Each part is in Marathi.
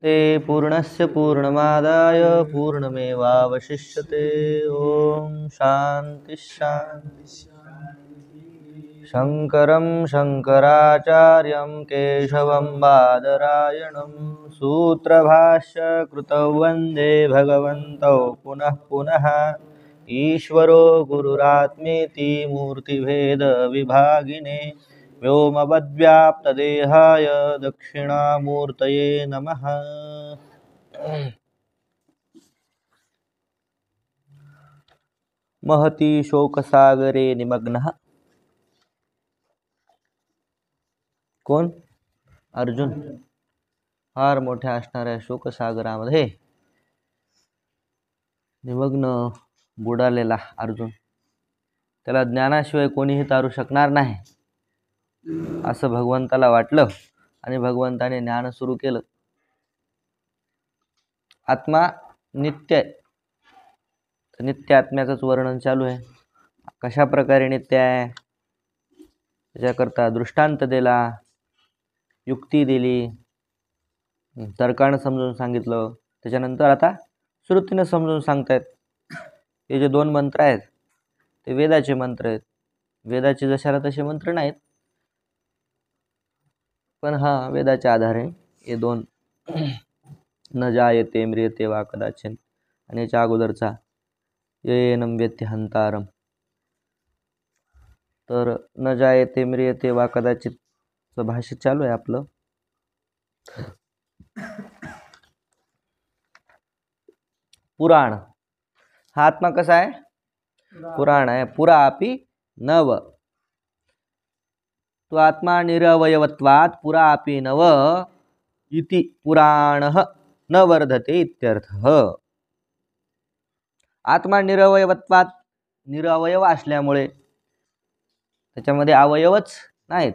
ते पूर्णस्य पूर्णमादाय पूर्णमेवावशिष्यते। ओम शांति शांति। शंकरं शंकराचार्यं केशवं बादरायणं सूत्रभाष्य कृतौ वन्दे भगवन्तौ पुनः पुनः। ईश्वरो गुरुरात्मेति मूर्तिभेद विभागिने व्योमवद्व्याप्तदेहाय दक्षिणामूर्तये नमः। महती शोकसागरे निमग्नः कोण? अर्जुन। फार मोठ्या असणाऱ्या शोकसागरामध्ये निमग्न बुडालेला अर्जुन, त्याला ज्ञानाशिवाय कोणीही तारू शकणार नाही असं भगवंताला वाटलं आणि भगवंताने ज्ञान सुरू केलं। आत्मा नित्य आहे, नित्य आत्म्याचंच वर्णन चालू आहे। कशा प्रकारे नित्य आहे त्याच्याकरता दृष्टांत दिला, युक्ती दिली, तर्कानं समजून सांगितलं। त्याच्यानंतर आता श्रुतीनं समजून सांगतायत। हे जे दोन मंत्र आहेत ते वेदाचे मंत्र आहेत। वेदाचे जशाला तसे मंत्र नाहीत, पण हा वेदाच्या आधारे हे दोन न जायते म्रियते वा कदाचिन आणि याच्या अगोदरचा येनम व्यत्य हंतारम। तर न जायते म्रियते वा कदाचितचं भाष्य चालू आहे आपलं। पुराण हा आत्मा कसा आहे? पुराण आहे। पुरा अपि नव, तो आत्मा निरवयवत्वात् पुरा अपि नव इति पुराणः न वर्धते इत्यर्थः। आत्मा निरवयवत्वात्, निरवयव असल्यामुळे त्याच्यामध्ये अवयवच नाहीत,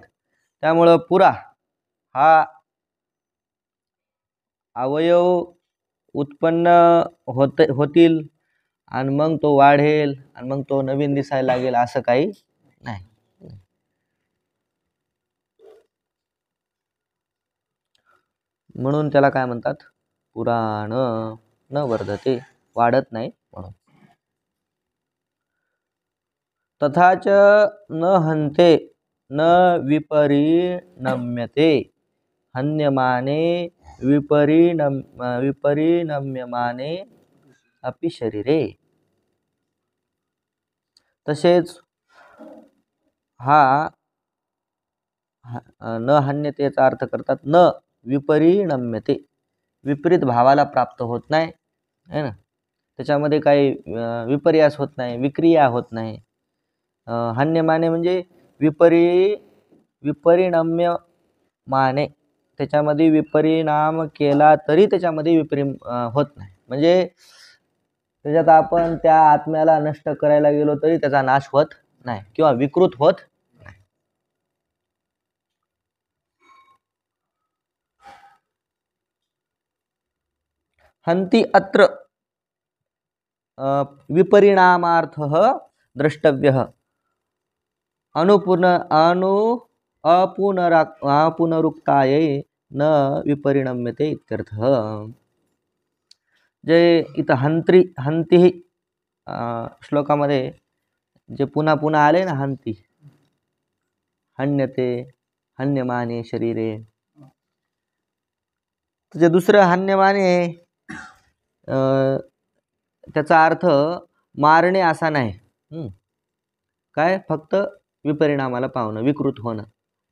त्यामुळे पुरा हा अवयव उत्पन्न होतील आणि मग तो वाढेल आणि मग तो नवीन दिसायला लागेल असं काही नाही। म्हणून त्याला काय म्हणतात? पुराण न वर्धते, वाढत नाही म्हणून। तथाच न हन्ते न विपरिणम्यते हन्यमाने विपरिणम्यमाने अपि शरीरे। तसेच हा न हन्यतेचा अर्थ करतात न विपरिणम्यते, विपरीत भावाला प्राप्त होत नाही है ना, त्याच्यामध्ये काही विपर्यास होत नाही, विक्रिया होत नाही। हन्यमाने म्हणजे विपरिणम्य माने, त्याच्यामध्ये विपरिणाम केला तरी त्याच्यामध्ये होत नाही। म्हणजे त्याच्यात आपण त्या आत्म्याला नष्ट करायला गेलो तरी त्याचा नाश होत नाही किंवा विकृत होत नाही। हन्ति अत्र विपरिणामार्थः द्रष्टव्यः अपुनरुक्तायै न विपरिणम्यते इत्यर्थः। जे इथं हन्ति श्लोकामध्ये जे पुन्हा पुन्हा आले ना, हन्ति, हन्यते, हन्यमाने शरीरे, जे दुसरं हन्यमाने त्याचा अर्थ मारणे असा नाही, काय फक्त विपरिणामाला पावणं, विकृत होणं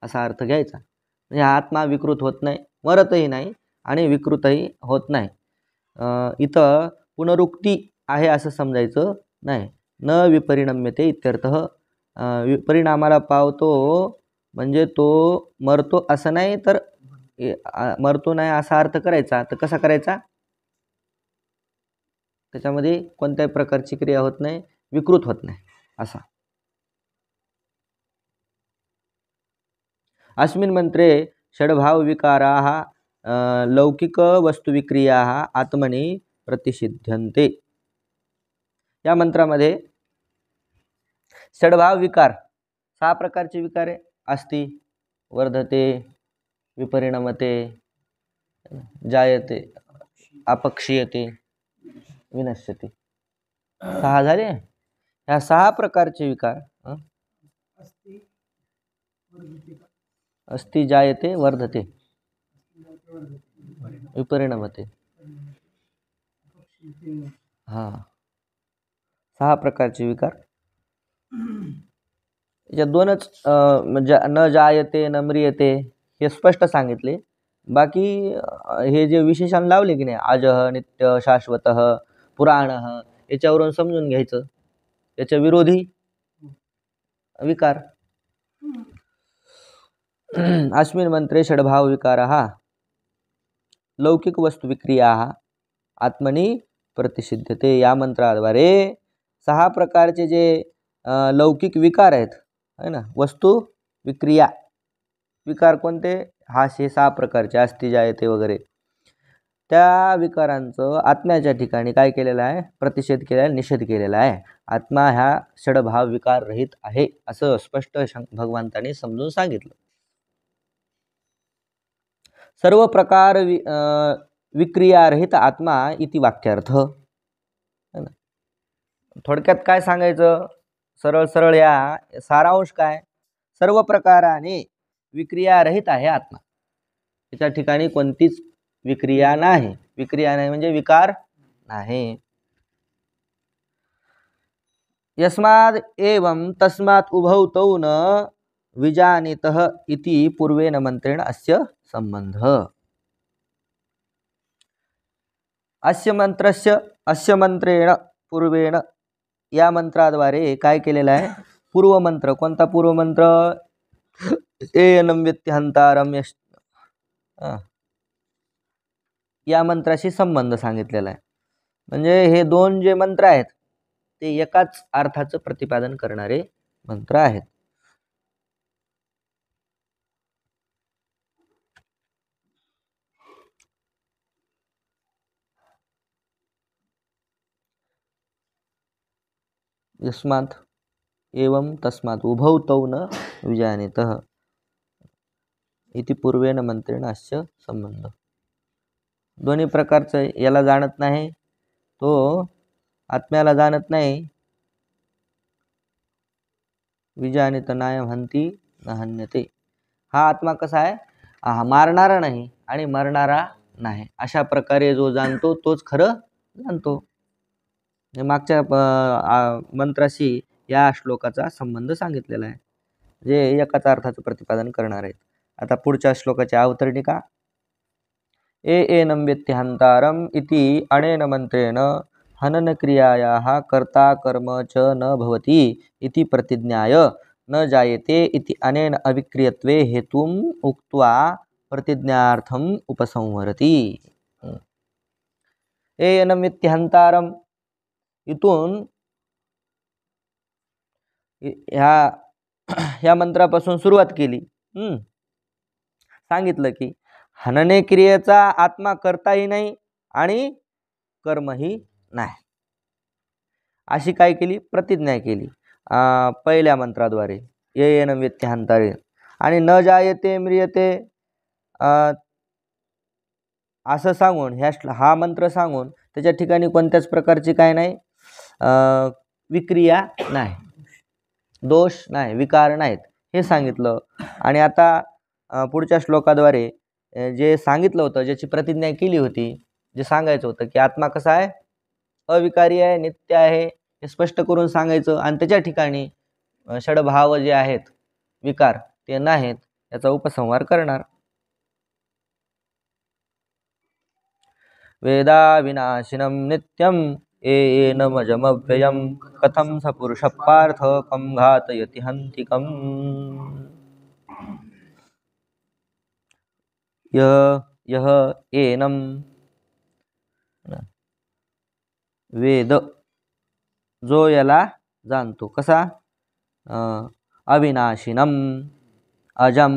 असा अर्थ घ्यायचा। म्हणजे आत्मा विकृत होत नाही, मरतही नाही आणि विकृतही होत नाही। इथं पुनरुक्ती आहे असं समजायचं नाही। न विपरिणम्यते इत्यर्थः, विपरिणामाला पावतो म्हणजे तो मरतो असं नाही, तर मरतो नाही असा अर्थ करायचा। तर कसा करायचा? त्याच्यामध्ये कोणत्याही प्रकारची क्रिया होत नाही, विकृत होत नाही असा। अस्मिन् मंत्रे षड्भाव विकाराः लौकिक वस्तुविक्रियाः आत्मनि प्रतिषिध्यन्ते। या मंत्रामध्ये षड्भाव विकार, 6 प्रकारचे विकार आहे। अस्ति, वर्धते, विपरिणमते, जायते, अपक्षीयते, विनश्यते. 6 झाले. ह्या 6 प्रकारचे विकार अस्ति, जायते, वर्धते, विपरिणमते. हा 6 प्रकारचे विकार. या दोनच म्हणजे न जायते न म्रियते हे स्पष्ट सांगितले. बाकी हे जे विशेषण लावले की नाही, अजः, नित्य, शाश्वतः, पुराणः, याच्यावरून समजून घ्यायचं याच्या विरोधी विकार. अस्मिन् मंत्रे षड्भाव विकारः लौकिक वस्तु विक्रियाः आत्मनि प्रतिषिध्यते. या मंत्राद्वारे 6 प्रकारचे जे लौकिक विकार आहेत, है ना, वस्तू विक्रिया विकार कोणते, हा 6 प्रकारचे अस्ति, जायते वगैरे, त्या विकारांचं आत्म्याच्या ठिकाणी काय केलेलं आहे, प्रतिषेध केलेला आहे, निषेध केलेला आहे. आत्मा ह्या षडभाव विकार रहित आहे असं स्पष्ट भगवंताने समजून सांगितलं. सर्व प्रकार विक्रिया रहित आत्मा इति वाक्यार्थ. थोडक्यात काय सांगायचं, सरळ सरळ या सारांश काय, सर्व प्रकाराने विक्रिया रहित आहे आत्मा. त्याच्या ठिकाणी कोणतीच विक्रिया नाही. विक्रिया नाही म्हणजे विकार नाही. यस्माद् एवं तस्मात् उभौ तौ न विजानीतः इति पूर्वेण मंत्रेण अस्य संबंध. अस्य मंत्रेण पूर्वेण, या मंत्राद्वारे काय केलेलं आहे, पूर्व मंत्र. कोणता पूर्व मंत्र, एनं वेत्ति हंतारम, या मंत्राशी संबंध सांगितलेला आहे. म्हणजे हे दोन जे मंत्र आहेत ते एकाच अर्थाचं प्रतिपादन करणारे मंत्र आहेत. यस्मात् एवं तस्मात् उभौ तौ न विजानीतः इति पूर्वेण मंत्रेण अस्य संबंध. दोन्ही प्रकारचं याला जाणत नाही, तो आत्म्याला जाणत नाही. विजानीत नायम हंती न हन्यते. हा आत्मा कसा आहे, हा मारणारा नाही आणि मरणारा नाही. अशा प्रकारे जो जाणतो तोच खरं जाणतो. मागच्या मंत्राशी या श्लोकाचा संबंध सांगितलेला आहे, जे एकाच अर्थाचं प्रतिपादन करणार आहेत. आता पुढच्या श्लोकाची अवतरणिका. एनं वेत्ति हंतारम इति अनेन मंत्रेण हनन क्रियायाः कर्ता कर्म च न भवति इति प्रतिज्ञाय न जायते इति अनेन अविक्रियत्वे हेतुम् उक्त्वा प्रतिज्ञार्थम उपसंहरति. एनं वेत्ति हंतारम, इथून ह्या मंत्रापासून सुरुवात केली. सांगितलं की हनने क्रियेचा आत्मा करताही नाही आणि कर्मही नाही, अशी काय केली, प्रतिज्ञा केली पहिल्या मंत्राद्वारे, येनं वेत्ति हंतारे. आणि न जायते म्रियते असं सांगून हा मंत्र सांगून त्याच्या ठिकाणी कोणत्याच प्रकारची काय नाही, विक्रिया नाही, दोष नाही, विकार नाहीत हे सांगितलं. आणि आता पुढच्या श्लोकाद्वारे जे सांगितलं होतं, ज्याची प्रतिज्ञा केली होती, जे सांगायचं होतं की आत्मा कसा आहे, अविकारी आहे, नित्य आहे, हे स्पष्ट करून सांगायचं. आणि त्याच्या ठिकाणी षडभाव जे आहेत विकार ते नाहीत, याचा उपसंहार करणार. वेदा विनाशिनं नित्यं येनमजमव्ययं कथं स पुरुषः पार्थ कं घातयति हन्तिकम्. यह एनं वेद, जो याला जाणतो, कसा, अविनाशिनम, अजम,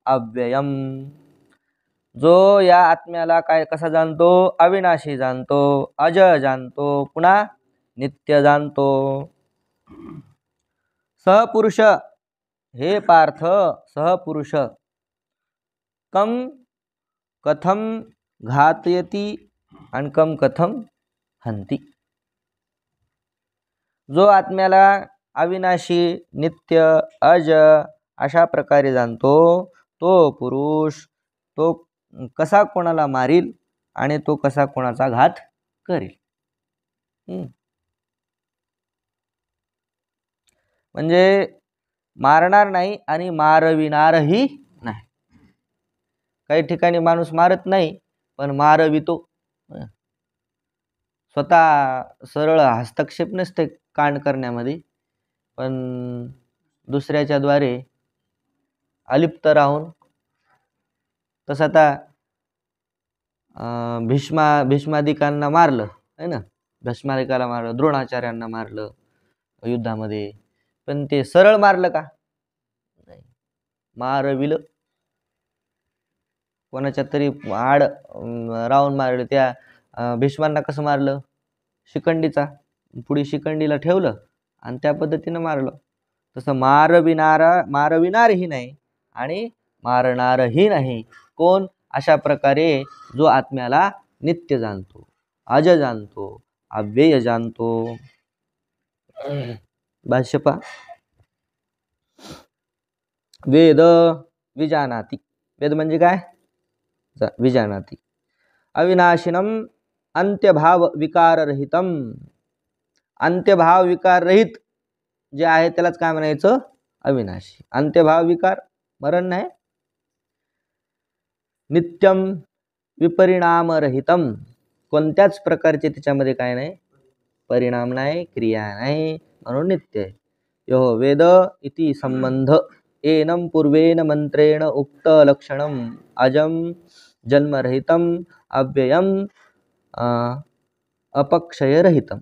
अव्ययम. जो या आत्म्याला काय कसा जाणतो, अविनाशी जाणतो, अज जाणतो, पुन्हा नित्य जाणतो. सहपुरुष, हे पार्थ सहपुरुष, कम कथम घातयती आणि कम कथम हंती. जो आत्म्याला अविनाशी, नित्य, अज अशा प्रकारे जाणतो तो पुरुष तो कसा कोणाला मारील आणि तो कसा कोणाचा घात करेल. म्हणजे मारणार नाही आणि मारविणारही नाही. काही ठिकाणी माणूस मारत नाही पण मारवितो. स्वतः सरळ हस्तक्षेप नसते कांड करण्यामध्ये, पण दुसऱ्याच्या द्वारे अलिप्त राहून. तसं आता भीष्मादिकांना मारलं आहे ना, भीष्मादिकाला मारलं, द्रोणाचार्यांना मारलं युद्धामध्ये, पण ते सरळ मारलं का? नाही, मारविलं. कोणाच्या तरी आड राहून मारलं. त्या भीष्मांना कसं मारलं? शिखंडीचा पुढे शिखंडीला ठेवलं आणि त्या पद्धतीनं मारलं. तसं मारविणारही नाही आणि मारणारही नाही. कोण? अशा प्रकारे जो आत्म्याला नित्य जाणतो, अज जाणतो, अव्यय जाणतो. भाष्य पहा. वेद विजानाति. वेद म्हणजे काय? विजानाति. अविनाशिनम अंत्यभाव विकाररहितम. अंत्यभाव विकार रहित जे आहे त्यालाच काय म्हणायचं? अविनाशी. अंत्यभाव विकार, मरण नाही. नित्यम विपरिणामरहितम. कोणत्याच प्रकारचे त्याच्यामध्ये काय नाही, परिणाम नाही, क्रिया नाही, म्हणून नित्य आहे. यो वेद इति संबंध एनम पूर्वेन मंत्रेण उक्त लक्षणम अजम जन्मरहितम अव्ययम अपक्षयरहितम.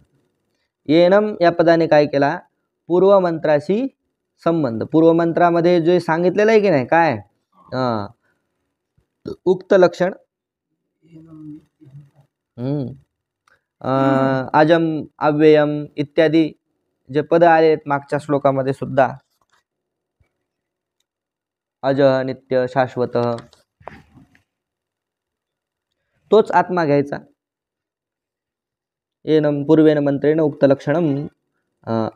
एनम या पदाने काय केला? पूर्वमंत्राशी संबंध. पूर्वमंत्रामध्ये जे सांगितलेलं आहे की नाही, काय उक्त लक्षण, अजम, अव्ययम इत्यादी जे पद आले मागच्या श्लोकामध्ये सुद्धा, अज, नित्य, शाश्वत, तोच आत्मा घ्यायचा. एनम पूर्वेन मंत्रेण उक्त लक्षणम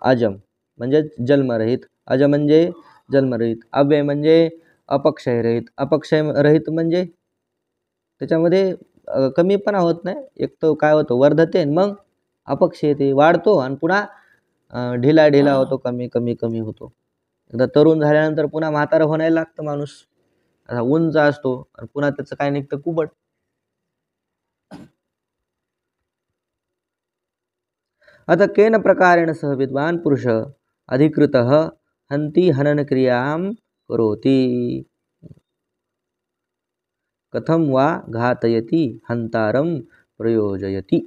अजम म्हणजे जन्मरहित, अज म्हणजे जन्मरहित, अव्यय म्हणजे अपक्षयरहित. अपक्षयरहित म्हणजे त्याच्यामध्ये कमीपणा होत नाही. एक तर काय होतं, वर्धते, मग अपक्षयते, वाढतो आणि पुन्हा ढिला ढिला होतो, कमी कमी कमी होतो. एकदा तरुण झाल्यानंतर पुन्हा म्हातारा होण्याला लागतं माणूस. आता उंच असतो आणि पुन्हा त्याचं काय निघतं, कुबट. अतः केन प्रकारेण सह विद्वान पुरुष अधिकृतः हंती हनन क्रियां करोति. कथम वा घातयति हंतारम प्रयोजयति.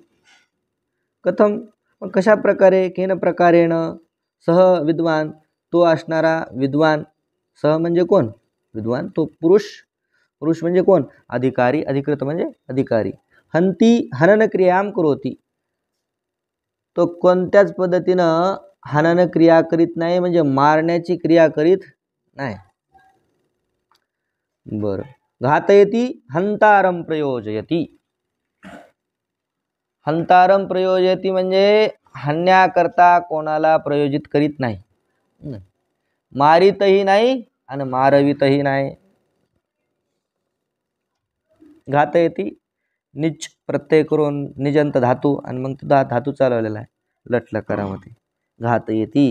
कथम, कशा प्रकारे, केन प्रकारेण, सह विद्वान, तो असणारा विद्वान. सह म्हणजे कोण? विद्वान, तो पुरुष. पुरुष म्हणजे कोण? अधिकारी. अधिकृत म्हणजे अधिकारी. हंती हनन क्रियां करोति. तो कोणत्याच पद्धतीनं हनन क्रिया करीत नाही, म्हणजे मारण्याची क्रिया करीत नाही. बरं. घातयति हंतारम प्रयोजयति. हंतारम प्रयोजयति म्हणजे हन्याकरता कोणाला प्रयोजित करीत नाही, मारितही नाही आणि मारवितही नाही. घातयति निच प्रत्यय करून निजंत धातू आणि मग तो धातू चालवलेला आहे लटलकारामध्ये. घातयति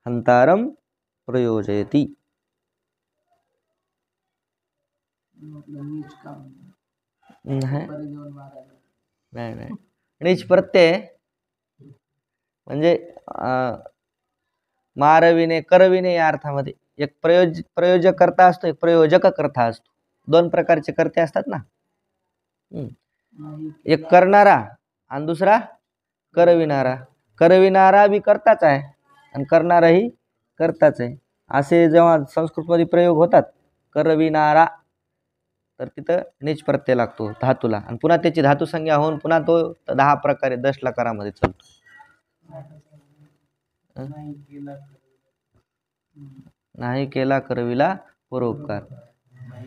हंतारम प्रयोजयति. नाही नाही, निच प्रत्यय म्हणजे मारविणे, करविणे या अर्थामध्ये. एक प्रयोजक करता असतो, एक प्रयोजक करता असतो. दोन प्रकारचे कर्ते असतात ना. एक करणारा आणि दुसरा करविणारा. करविणारा बी करताच आहे आणि करणाराही करताच आहे. असे जेव्हा संस्कृतमध्ये प्रयोग होतात करविणारा, तर तिथं निच प्रत्यय लागतो धातूला आणि पुन्हा त्याची धातू संज्ञा होऊन पुन्हा तो 10 प्रकारे 10 लकारामध्ये चालतो. नाही केला करविला परोपकार.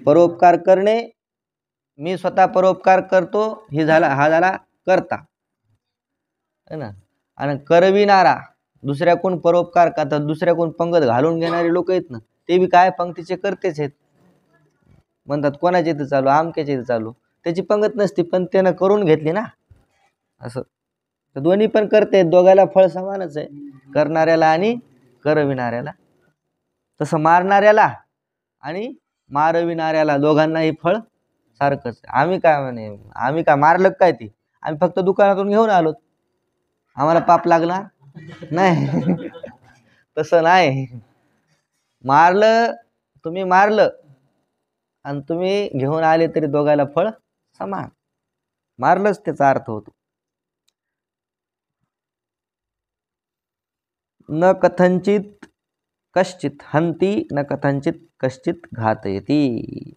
परोपकार करणे मी स्वतः परोपकार करतो, हा झाला करता है ना. आणि करविणारा, दुसऱ्याकडून परोपकार करतात, दुसऱ्याकडून पंगत घालून घेणारे लोक आहेत ना, ते बी काय पंक्तीचे करतेच आहेत. म्हणतात कोणाच्या इथं चालू, आमक्याच्या इथं चालू, त्याची पंगत नसती पण त्यानं करून घेतली ना. असं तर दोन्ही पण करते, दोघाला फळ समानच आहे, करणाऱ्याला आणि करविणाऱ्याला. तसं मारणाऱ्याला आणि मारविणाऱ्याला दोघांनाही फळ सारखंच. आम्ही काय मारलं काय ते, आम्ही फक्त दुकानातून घेऊन आलो, आम्हाला पाप लागला नाही. तसं नाही. तुम्ही मारलं आणि तुम्ही घेऊन आले तरी दोघाला फळ समान. मारलंच त्याचा अर्थ होतो. न कथंचित कश्चित हंती न कथंचित कश्चित घातयती.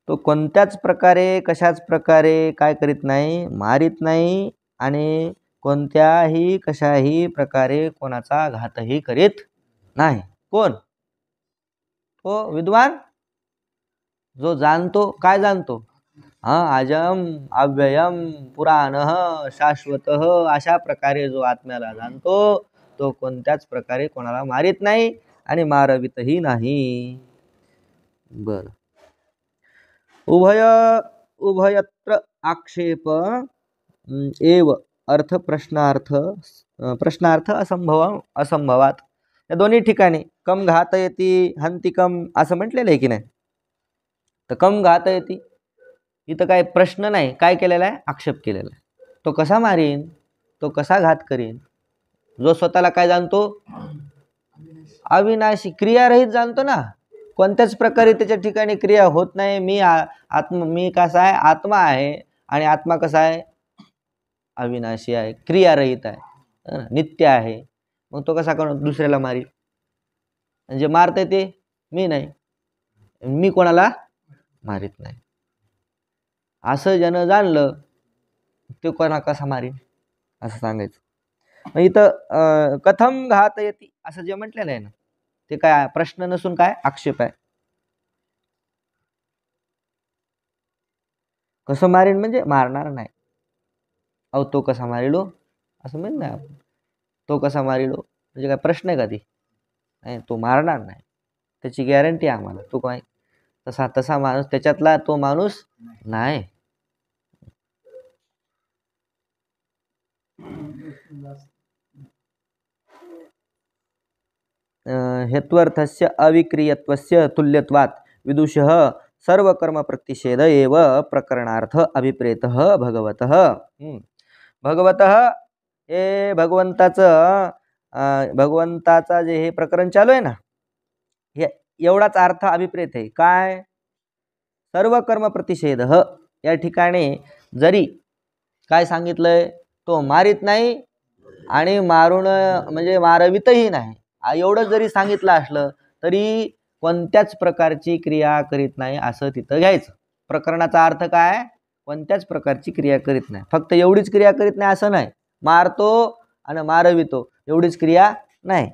तो कोणत्याच प्रकारे कशाच प्रकारे काय करीत नाही, मारित नाही आणि कोणत्याही कशाही प्रकारे कोणाचा घातही करीत नाही. कोण? तो विद्वान जो जाणतो. काय जाणतो? अजम अव्ययम पुराणः शाश्वतः, अशा प्रकारे जो आत्म्याला जाणतो तो कोणत्याच प्रकारे कोणाला मारित नाही आणि मारवितही नाही. बर. उभयत्र आक्षेप एव अर्थ प्रश्नार्थ असंभवात. या दोन्ही ठिकाणी कम घातयती हंतिकम असं म्हटलेलं आहे की नाही. तर कम घातयती इथं काय प्रश्न नाही, काय केलेला आहे, आक्षेप केलेला आहे. तो कसा मारीन, तो कसा घात करीन, जो स्वतःला काय जाणतो, अविनाशी क्रियारहित जाणतो ना. कोणत्याच प्रकारे त्याच्या ठिकाणी क्रिया होत नाही. मी कसा आहे, आत्मा आहे, आणि आत्मा कसा आहे, अविनाशी आहे, क्रियारहित आहे, नित्य आहे. मग तो कसा करून दुसऱ्याला मारी. म्हणजे मारते ते मी नाही, मी कोणाला मारित नाही. असं ज्यानं जाणलं ते कोणा कसा मारीन असं सांगायचं. इथं कथम घातयती असं जे म्हटलेलं आहे ना, ते काय प्रश्न नसून काय आक्षेप आहे. कसं मारीन म्हणजे मारणार नाही. अहो तो कसा मारिलो असं म्हणत नाही आपण. तो कसा मारिलो म्हणजे काय प्रश्न आहे का ती? नाही, तो मारणार नाही, त्याची गॅरंटी आहे आम्हाला. तो काय तसा माणूस, त्याच्यातला तो माणूस नाही. हेत्वर्थस्य अविक्रियत्वस्य तुल्यत्वात् विदुषः सर्व कर्म प्रतिषेध एव प्रकरणार्थ अभिप्रेतः भगवतः. भगवतः हे भगवंताचा जे हे प्रकरण चालू आहे ना, हे एवढाच अर्थ अभिप्रेत आहे. काय? सर्व कर्म प्रतिषेध. या ठिकाणी जरी काय सांगितलंय, तो मारित नाही आणि मारून म्हणजे मारवितही नाही, एवढं जरी सांगितलं असलं तरी कोणत्याच प्रकारची क्रिया करीत नाही असं तिथं घ्यायचं. प्रकरणाचा अर्थ काय? कोणत्याच प्रकारची क्रिया करीत नाही. फक्त एवढीच क्रिया करीत नाही असं नाही, मारतो आणि मारवितो एवढीच क्रिया नाही.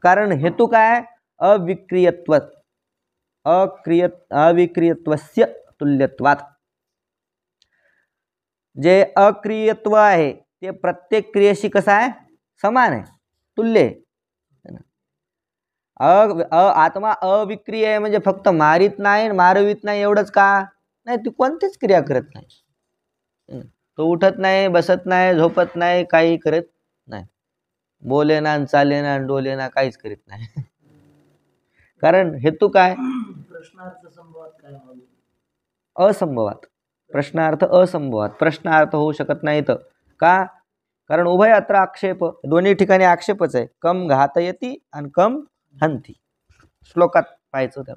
कारण हेतू काय? अविक्रियत्वस्य तुल्यत्वात्. जे अक्रियत्व आहे ते प्रत्येक क्रियेशी कसं आहे? समान आहे, तुल्य आहे. आत्मा अविक्रिय आहे म्हणजे फक्त मारित नाही मारवित नाही एवढंच का? नाही, ती कोणतीच क्रिया करत नाही. तो उठत नाही, बसत नाही, झोपत नाही, काही करत नाही, बोलेना चालेना डोलेना काहीच करीत नाही. कारण हेतू काय? असंभवात. प्रश्नार्थ असंभवात, प्रश्नार्थ होऊ शकत नाही. तर का? कारण उभयत्र आक्षेप, दोन्ही ठिकाणी आक्षेपच आहे. कम घातयती आणि कम हंती. श्लोकात पाहायचं त्या.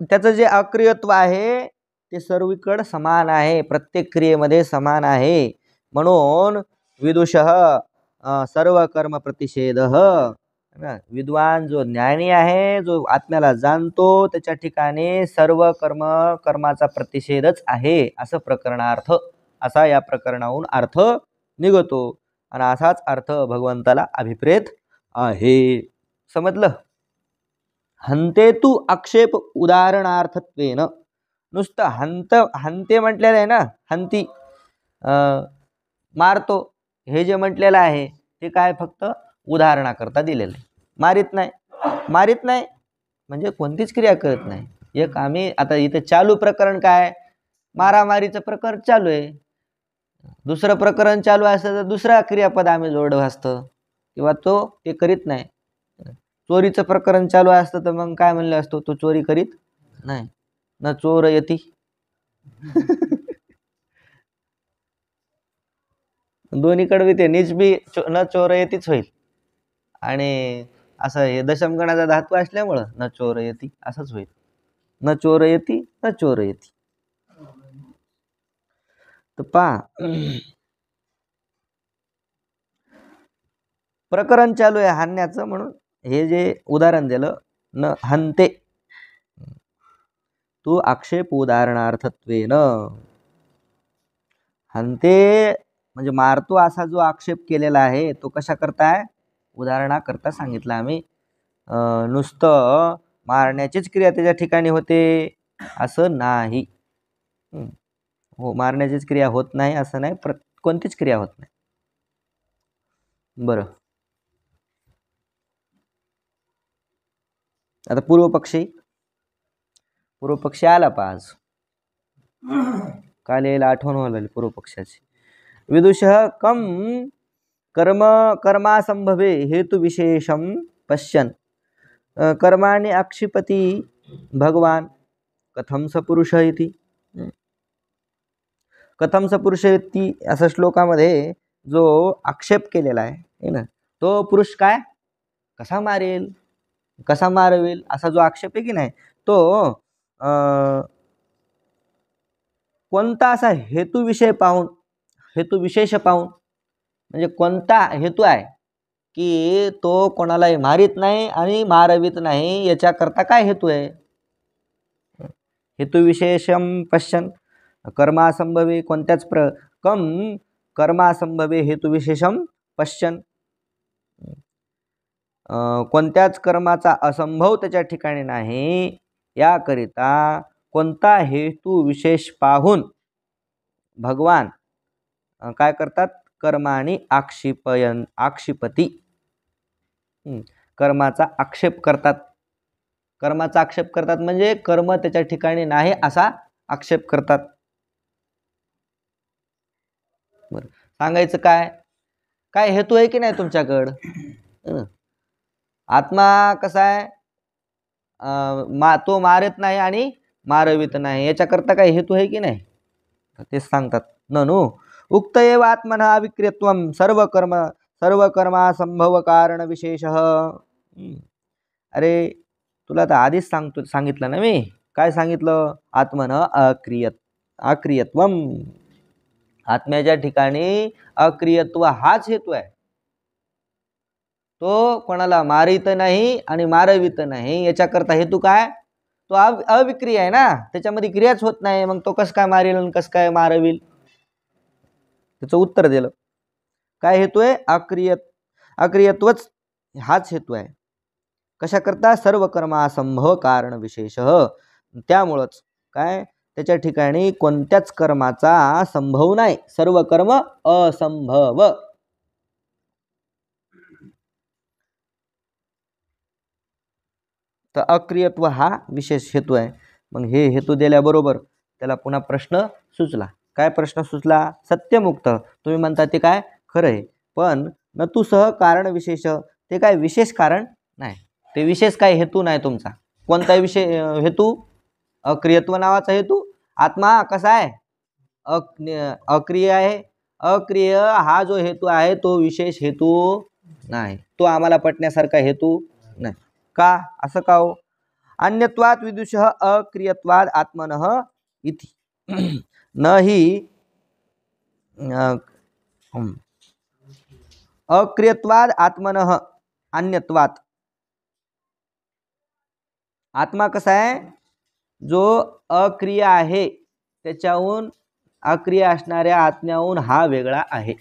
त्याचं जे अक्रियत्व आहे ते सर्वीकडे समान आहे, प्रत्येक क्रियेमध्ये समान आहे. म्हणून विदुषः सर्व कर्म प्रतिषेध. विद्वान जो ज्ञानी आहे, जो आत्म्याला जाणतो, त्याच्या ठिकाणी सर्व कर्माचा प्रतिषेधच आहे असं प्रकरणार्थ, असा या प्रकरणाहून अर्थ निघतो. आणि असाच अर्थ भगवंताला अभिप्रेत आहे. समजलं? हंते तू आक्षेप उदाहरणार्थत्वेन. नुसतं हंते म्हटलेलं आहे ना, हंती मारतो, हे जे म्हटलेलं आहे ते काय फक्त उदाहरणाकरता दिलेलं आहे. मारित नाही म्हणजे कोणतीच क्रिया करत नाही. एक आम्ही आता इथे चालू प्रकरण काय, मारामारीचं प्रकरण चालू आहे. दुसरं प्रकरण चालू असतं तर दुसरा क्रियापद आम्ही जोडलं असतं किंवा तो ते करीत नाही. चोरीचं प्रकरण चालू असतं तर मग काय म्हणलं असतो, तो चोरी करीत नाही. न चोर येती दोन्हीकडे ते निज बी न चोर येतीच होईल. आणि असं हे दशमगणाचा धातू असल्यामुळं न चोर येती असंच होईल. न चोर येती न चोर येती. तर पहा, प्रकरण चालू आहे हाणण्याचं, म्हणून हे जे उदाहरण दिलं न हंते तू आक्षेप उदाहरणार्थत्वेन. हंते म्हणजे मारतो असा जो आक्षेप केलेला आहे तो कशा करताय, उदाहरणाकरता सांगितलं आम्ही. नुसतं मारण्याचीच क्रिया त्याच्या ठिकाणी होते असं नाही. हो, मारण्याचीच क्रिया होत नाही असं नाही, कोणतीच क्रिया होत नाही. बरं, आता पूर्वपक्षी आला पा आज. काल यायला आठवण व्हायला पूर्वपक्षाची. विदुषः कम कर्मासंभवे हेतु विशेषम पश्यन् कर्माणि आक्षिपति भगवान कथम स पुरुष इति. कथम स पुरुष इति असा श्लोकामध्ये जो आक्षेप केलेला आहे ना, तो पुरुष काय कसा मारवेल असा जो आक्षेप आहे की नाही, तो कोणता असा हेतुविषय पाहून, हेतुविशेष पाहून म्हणजे कोणता हेतू आहे की तो कोणालाही मारित नाही आणि मारवित नाही, याच्याकरता काय हेतू आहे. हेतुविशेषम पश्यन् कर्मासंभवे कोणत्याच कर्मासंभवे हेतुविशेषम पश्यन्, कोणत्याच कर्माचा असंभव त्याच्या ठिकाणी नाही याकरिता कोणता हेतू विशेष पाहून भगवान काय करतात, कर्माणी आक्षिपती, कर्माचा आक्षेप करतात. कर्माचा आक्षेप करतात म्हणजे कर्म त्याच्या ठिकाणी नाही असा आक्षेप करतात. बरं, सांगायचं काय हेतू आहे की नाही तुमच्याकडं. आत्मा कसा आहे, तो मारत नाही आणि मारवित नाही, याच्याकरता काही हेतू आहे की नाही, तेच सांगतात. ननु उक्त एव आत्मनः अविक्रियत्वं सर्वकर्मा संभव कारण विशेष. अरे तुला तर आधीच सांगितलं ना मी, काय सांगितलं, आत्मनः अक्रियत्वं, आत्म्याच्या ठिकाणी अक्रियत्व हाच हेतू आहे. तो कोणाला मारित नाही आणि मारवित नाही, याच्याकरता हेतू काय, तो अविक्रिय आहे ना, त्याच्यामध्ये क्रियाच होत नाही, मग तो कस काय मारेल आणि कस काय मारविल. त्याचं उत्तर दिलं. काय हेतू आहे, अक्रियत्वच हाच हेतू आहे. कशाकरता, सर्व कर्मासंभव कारण विशेष. त्यामुळंच काय त्याच्या ठिकाणी कोणत्याच कर्माचा संभव नाही, सर्व कर्म असंभव. तर अक्रियत्व हा विशेष हेतू आहे. मग हे हेतू दिल्याबरोबर त्याला पुन्हा प्रश्न सुचला. काय प्रश्न सुचला, सत्यमुक्त तुम्ही म्हणता ते काय खरं आहे, पण नतु सह कारण विशेष, ते काय विशेष कारण नाही, ते विशेष काय हेतू नाही तुमचा. कोणता हेतू, अक्रियत्व नावाचा हेतू. आत्मा कसा आहे, अक्रिय आहे. अक्रिय हा जो हेतू आहे तो विशेष हेतू नाही, तो आम्हाला पटण्यासारखा हेतू नाही. का असं का हो, अन्यत्वात् विदुषः अक्रियत्वाद आत्मनः इति न हि अक्रियत्वाद आत्मनः अन्यत्वात्. आत्मा कसा आहे, जो अक्रिय आहे त्याच्याहून अक्रिय असणाऱ्या आत्म्याहून हा वेगळा आहे.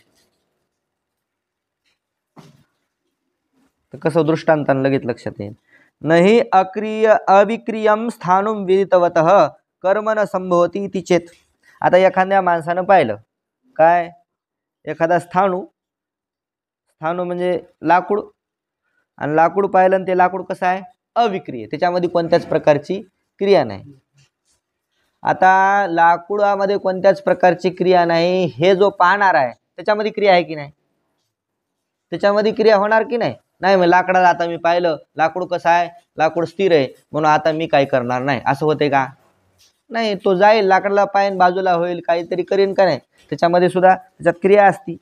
तर कसं दृष्टांतानं लगेच लक्षात येईल. नहि अविक्रियम स्थाणुम विदितवतः कर्म न संभवती इति चेत. आता एखाद्या माणसानं पाहिलं काय, एखादा स्थाणू म्हणजे लाकूड, आणि लाकूड पाहिलं आणि ते लाकूड कसं आहे, अविक्रिय, त्याच्यामध्ये कोणत्याच प्रकारची क्रिया नाही. आता लाकूडामध्ये कोणत्याच प्रकारची क्रिया नाही, हे जो पाहणार आहे त्याच्यामध्ये क्रिया आहे की नाही, त्याच्यामध्ये क्रिया होणार की नाही. नाही मग लाकडाला आता मी पाहिलं लाकूड कसं आहे, लाकूड स्थिर आहे म्हणून आता मी काय करणार नाही, असं होते का. नाही, तो जाईल लाकडाला पायन बाजूला होईल, काहीतरी करीन का नाही, त्याच्यामध्ये सुद्धा त्याच्यात क्रिया असती.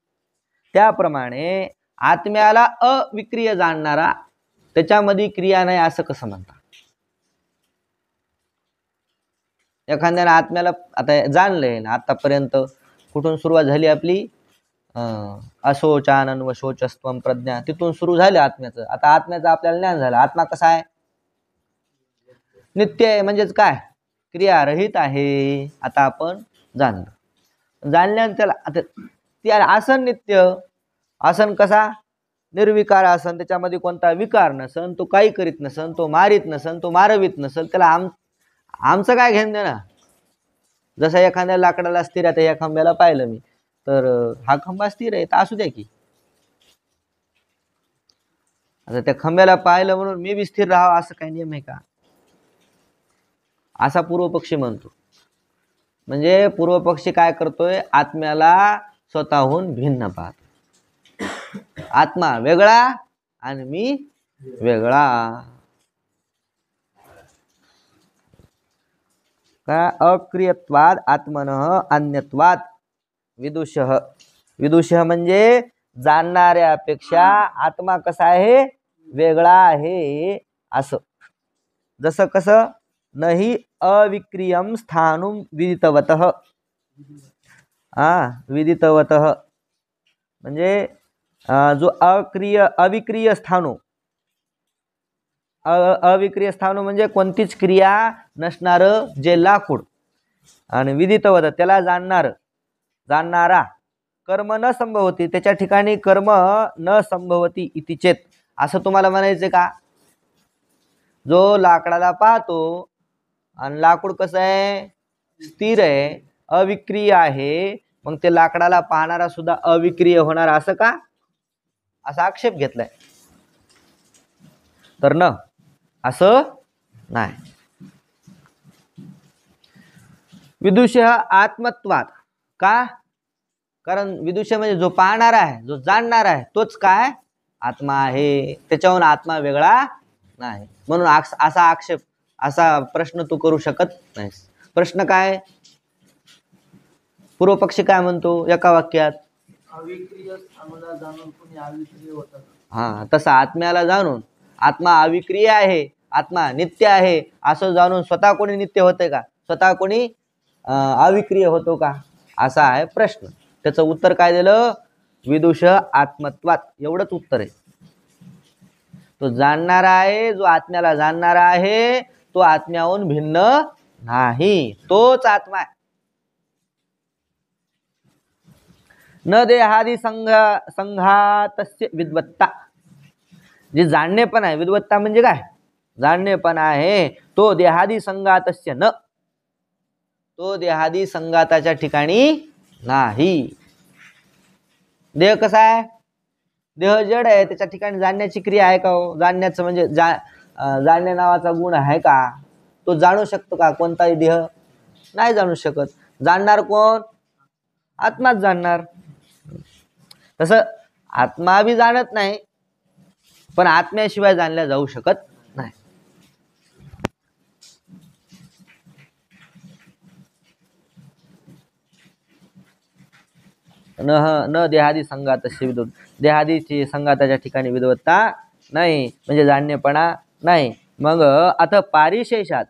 त्याप्रमाणे आत्म्याला अविक्रिय जाणणारा त्याच्यामध्ये क्रिया नाही असं कसं म्हणतात. एखाद्याने आत्म्याला आता जाणलंय ना, आतापर्यंत कुठून सुरुवात झाली आपली, अशोचानन व शोचस्त्वम प्रज्ञा, तिथून सुरू झालं आत्म्याचं. आता आत्म्याचं आपल्याला ज्ञान झालं. आत्मा कसा आहे, नित्य आहे, म्हणजेच काय, क्रियारहित आहे. आता आपण जाणल्यानंतर आता ते आसन नित्य, आसन कसा, निर्विकार आसन, त्याच्यामध्ये कोणता विकार नसन, तो काही करीत नसन, तो मारित नसन, तो मारवित नसल, त्याला आमचं काय घेणं देणं. जसं एखाद्या लाकडाला स्थिर आहे, या खांब्याला पाहिलं मी तर हा खांबा स्थिर आहे तर असू द्या की, आता त्या खांब्याला पाहिलं म्हणून मी बी स्थिर राहावं असं काही नियम आहे का, असा पूर्वपक्षी म्हणतो. म्हणजे पूर्वपक्षी काय करतोय, आत्म्याला स्वतःहून भिन्न पाहतो. आत्मा वेगळा आणि मी वेगळा. का अक्रियत्वाद आत्मनः अन्यत्वाद विदुषः. विदुषः म्हणजे जाणणाऱ्यापेक्षा आत्मा कसा आहे, वेगळा आहे असं. जसं कसं, नहि अविक्रियम स्थाणुम विदितवतः. विदितवतः म्हणजे जो अविक्रिय स्थाणू, अविक्रिय स्थाणू म्हणजे कोणतीच क्रिया नसणारं जे लाकूड, आणि विदितवत त्याला जाणणारा, कर्म न संभवती, त्याच्या ठिकाणी कर्म न संभवती इति चेत, असं तुम्हाला म्हणायचं का. जो लाकडाला पाहतो आणि लाकूड कसं आहे, स्थिर आहे, अविक्रिय आहे, मग ते लाकडाला पाहणारा सुद्धा अविक्रिय होणार असं का, असा आक्षेप घेतलाय. तर न असं नाही. विदुषः आत्मत्वात. का, कारण विदुष म्हणजे जो पाहणारा आहे, जो जाणणारा आहे, तोच काय आत्मा आहे, त्याच्याहून आत्मा वेगळा नाही. म्हणून असा आक्षेप, असा प्रश्न तू करू शकत नाहीस. प्रश्न काय, पूर्वपक्षी काय म्हणतो एका वाक्यात, अविक्रिय स्थानूला जाणून कोणी अविक्रिय होतात. तसं आत्म्याला जाणून आत्मा अविक्रिय आहे, आत्मा नित्य आहे असं जाणून स्वतः कोणी नित्य होते का, स्वतः कोणी अविक्रिय होतो का, असा आहे प्रश्न. त्याचं उत्तर काय दिलं, विदुष आत्मत्वात, एवढंच उत्तर आहे. तो जाणणारा आहे, जो आत्म्याला जाणणारा आहे, तो आत्म्याहून भिन्न नाही, तोच आत्मा आहे. न देहादी संघातस्य विद्वत्ता. जे जाणणे पण आहे, विद्वत्ता म्हणजे काय, जाणणे पण आहे, तो देहादी संघातस्य न, तो देहादी संघाताच्या ठिकाणी नाही. देह कसा आहे, देह जड आहे, त्याच्या ठिकाणी जाणण्याची क्रिया आहे का हो, जाणण्याचं म्हणजे जाणणे नावाचा गुण आहे का, तो जाणू शकतो का, कोणताही देह नाही जाणू शकत. जाणणार कोण, आत्माच जाणणार. तसं आत्मा बी जाणत नाही, पण आत्म्याशिवाय जाणल्या जाऊ शकत नाही. न देहादी संघातस्य विद्वत्. देहादीची संघाताच्या ठिकाणी विद्वत्ता नाही, म्हणजे जाणणेपणा नाही. मग आता पारिशेषात